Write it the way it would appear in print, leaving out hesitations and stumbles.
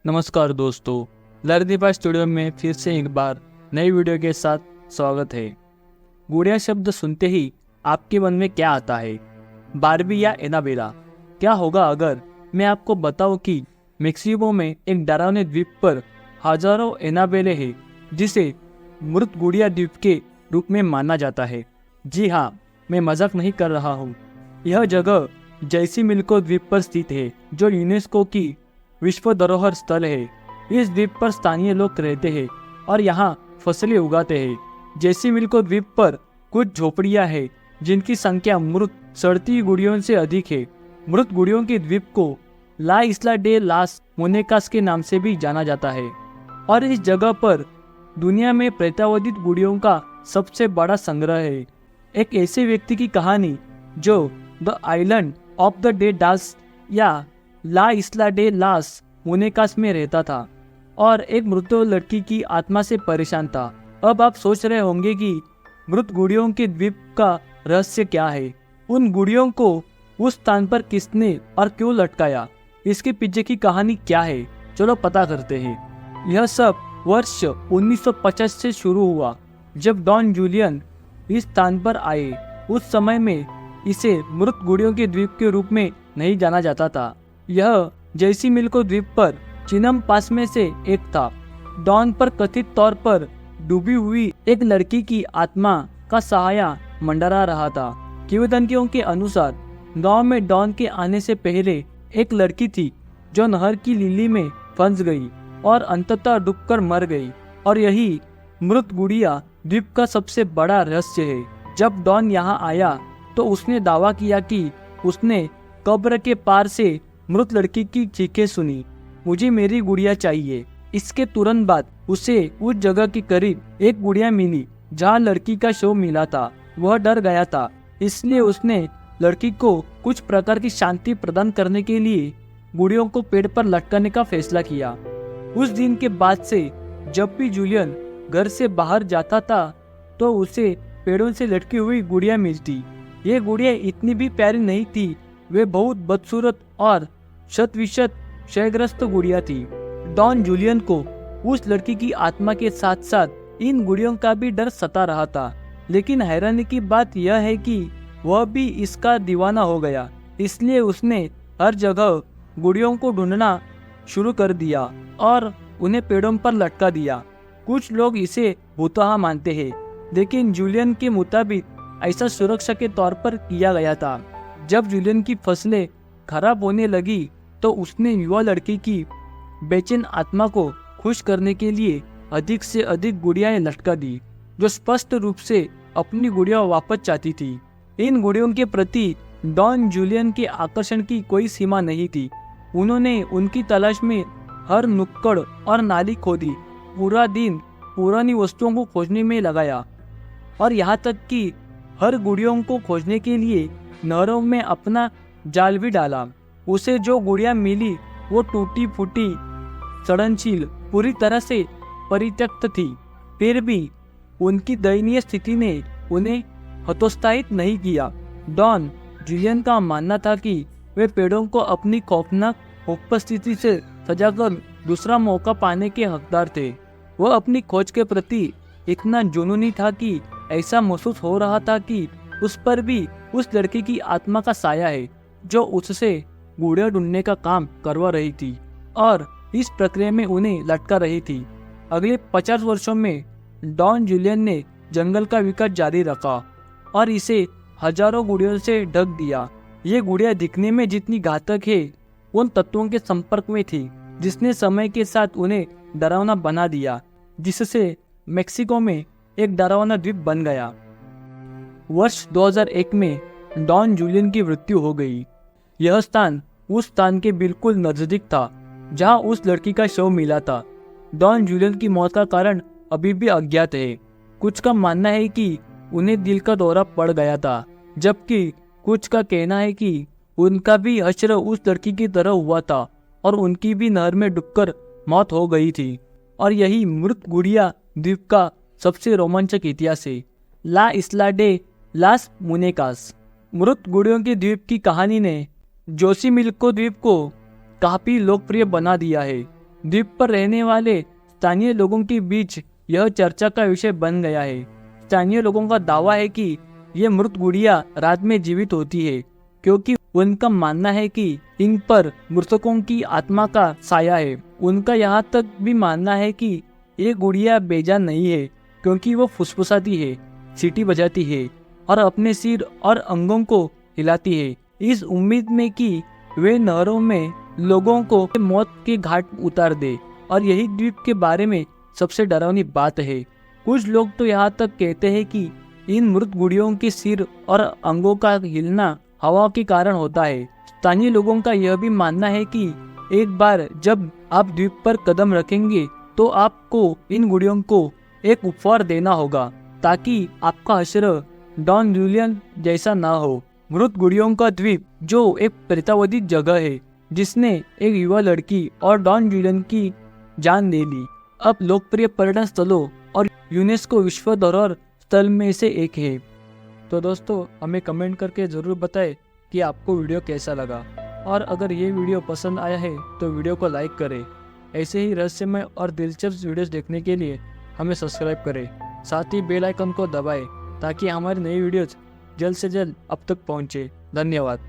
नमस्कार दोस्तों, लर्निपा स्टूडियो में फिर से एक बार नई वीडियो के साथ स्वागत है। गुड़िया शब्द सुनते ही आपके मन में क्या आता है? बारबी या एनाबेला? क्या होगा अगर मैं आपको बताऊं कि मेक्सिको में एक डरावने द्वीप पर हजारों एनाबेले हैं जिसे मृत गुड़िया द्वीप के रूप में माना जाता है। जी हाँ, मैं मजाक नहीं कर रहा हूँ। यह जगह जैसिमिल्को द्वीप पर स्थित है जो यूनेस्को की विश्व धरोहर स्थल है। इस द्वीप पर स्थानीय लोग रहते हैं और यहाँ फसलें उगाते हैं। जैसिमिल्को द्वीप पर कुछ झोपड़ियाँ हैं जिनकी संख्या मृत सड़ती गुड़ियों से अधिक है। मृत गुड़ियों के द्वीप को ला इस्ला डे लास मोनेकास के नाम से भी जाना जाता है और इस जगह पर दुनिया में प्रेतावधित गुड़ियों का सबसे बड़ा संग्रह है। एक ऐसे व्यक्ति की कहानी जो the island of the day dance या ला इस्ला डे लास मोनेकास में रहता था और एक मृत लड़की की आत्मा से परेशान था। अब आप सोच रहे होंगे कि मृत गुड़ियों के द्वीप का रहस्य क्या है? उन गुड़ियों को उस स्थान पर किसने और क्यों लटकाया? इसके पीछे की कहानी क्या है? चलो पता करते हैं। यह सब वर्ष 1950 से शुरू हुआ जब डॉन जूलियन इस स्थान पर आए। उस समय में इसे मृत गुड़ियों के द्वीप के रूप में नहीं जाना जाता था। यह जैसिमिल्को द्वीप पर चिनम पास में से एक था। डॉन पर कथित तौर पर डूबी हुई एक लड़की की आत्मा का सहाया मंडरा रहा था। किंवदंतियों के अनुसार गांव में डॉन के आने से पहले एक लड़की थी जो नहर की लिली में फंस गई और अंततः डूबकर मर गई और यही मृत गुड़िया द्वीप का सबसे बड़ा रहस्य है। जब डॉन यहाँ आया तो उसने दावा किया कि उसने कब्र के पार से मृत लड़की की चीखें सुनी, मुझे मेरी गुड़िया चाहिए। इसके तुरंत बाद उसे उस जगह के करीब एक गुड़िया मिली जहाँ लड़की का शव मिला था। वह डर गया था, इसलिए उसने लड़की को कुछ प्रकार की शांति प्रदान करने के लिए गुड़ियों को पेड़ पर लटकाने का फैसला किया। उस दिन के बाद से जब भी जूलियन घर से बाहर जाता था तो उसे पेड़ों से लटकी हुई गुड़िया मिलती। ये गुड़िया इतनी भी प्यारी नहीं थी, वे बहुत बदसूरत और शत-विशत क्षयग्रस्त गुड़िया थी। डॉन जूलियन को उस लड़की की आत्मा के साथ साथ इन गुड़ियों का भी डर सता रहा था, लेकिन हैरानी की बात यह है कि वह भी इसका दीवाना हो गया। इसलिए उसने हर जगह गुड़ियों को ढूंढना शुरू कर दिया और उन्हें पेड़ों पर लटका दिया। कुछ लोग इसे भूतहा मानते हैं, लेकिन जूलियन के मुताबिक ऐसा सुरक्षा के तौर पर किया गया था। जब जूलियन की फसलें खराब होने लगी तो उसने युवा लड़की की बेचैन आत्मा को खुश करने के लिए अधिक से अधिक गुड़ियाएं लटका दी, जो स्पष्ट रूप से अपनी गुड़िया वापस चाहती थी। इन गुड़ियों के प्रति डॉन जूलियन के आकर्षण की कोई सीमा नहीं थी। उन्होंने उनकी तलाश में हर नुक्कड़ और नाली खोदी, पूरा दिन पुरानी वस्तुओं को खोजने में लगाया और यहाँ तक कि हर गुड़ियों को खोजने के लिए नहरों में अपना जाल भी डाला। उसे जो गुड़िया मिली वो टूटी फूटी, सड़नशील, पूरी तरह से परित्यक्त थी। फिर भी उनकी दयनीय स्थिति ने उन्हें हतोत्साहित नहीं किया। डॉन जूलियन का मानना था कि वे पेड़ों को अपनी खौफनाक उपस्थिति से सजाकर दूसरा मौका पाने के हकदार थे। वह अपनी खोज के प्रति इतना जुनूनी था कि ऐसा महसूस हो रहा था कि उस पर भी उस लड़की की आत्मा का साया है जो उससे गुड़िया ढूंढने का काम करवा रही थी और इस प्रक्रिया में उन्हें लटका रही थी। अगले 50 वर्षों में डॉन जूलियन ने जंगल का विकास जारी रखा और इसे हजारों गुड़ियों से ढक दिया। ये गुड़िया दिखने में जितनी घातक है उन तत्वों के संपर्क में थी जिसने समय के साथ उन्हें डरावना बना दिया, जिससे मेक्सिको में एक डरावना द्वीप बन गया। वर्ष 2001 में डॉन जूलियन की मृत्यु हो गई। यह स्थान उस स्थान के बिल्कुल नजदीक था जहां उस लड़की का शव मिला था। डॉन जूलियन की मौत का कारण अभी भी अज्ञात है। कुछ का मानना है कि उन्हें दिल का दौरा पड़ गया था, जबकि कुछ का कहना है कि उनका भी हश्र उस लड़की की तरह हुआ था और उनकी भी नहर में डूबकर मौत हो गई थी। और यही मृत गुड़िया द्वीप का सबसे रोमांचक इतिहास है। ला इस्ला डे लास मोनेकास मृत गुड़ियों के द्वीप की कहानी ने जैसिमिल्को द्वीप को काफी लोकप्रिय बना दिया है। द्वीप पर रहने वाले स्थानीय लोगों के बीच यह चर्चा का विषय बन गया है। स्थानीय लोगों का दावा है कि ये मृत गुड़िया रात में जीवित होती है, क्योंकि उनका मानना है कि इन पर मृतकों की आत्मा का साया है। उनका यहाँ तक भी मानना है कि ये गुड़िया बेजान नहीं है, क्योंकि वो फुसफुसाती है, सीटी बजाती है और अपने सिर और अंगों को हिलाती है, इस उम्मीद में कि वे नहरों में लोगों को मौत के घाट उतार दे। और यही द्वीप के बारे में सबसे डरावनी बात है। कुछ लोग तो यहाँ तक कहते हैं कि इन मृत गुड़ियों के सिर और अंगों का हिलना हवा के कारण होता है। स्थानीय लोगों का यह भी मानना है कि एक बार जब आप द्वीप पर कदम रखेंगे तो आपको इन गुड़ियों को एक उपहार देना होगा, ताकि आपका हश्र डॉन जूलियन जैसा ना हो। मृत गुड़ियों का द्वीप जो एक प्रेतावधिक जगह है, जिसने एक युवा लड़की और डॉन जूलियन की जान ले ली, अब लोकप्रिय पर्यटन स्थलों और यूनेस्को विश्व धरोहर स्थल में से एक है। तो दोस्तों, हमें कमेंट करके ज़रूर बताएं कि आपको वीडियो कैसा लगा, और अगर ये वीडियो पसंद आया है तो वीडियो को लाइक करें। ऐसे ही रहस्यमय और दिलचस्प वीडियोस देखने के लिए हमें सब्सक्राइब करें, साथ ही बेल आइकन को दबाएं ताकि हमारी नई वीडियोस जल्द से जल्द अब तक पहुँचे। धन्यवाद।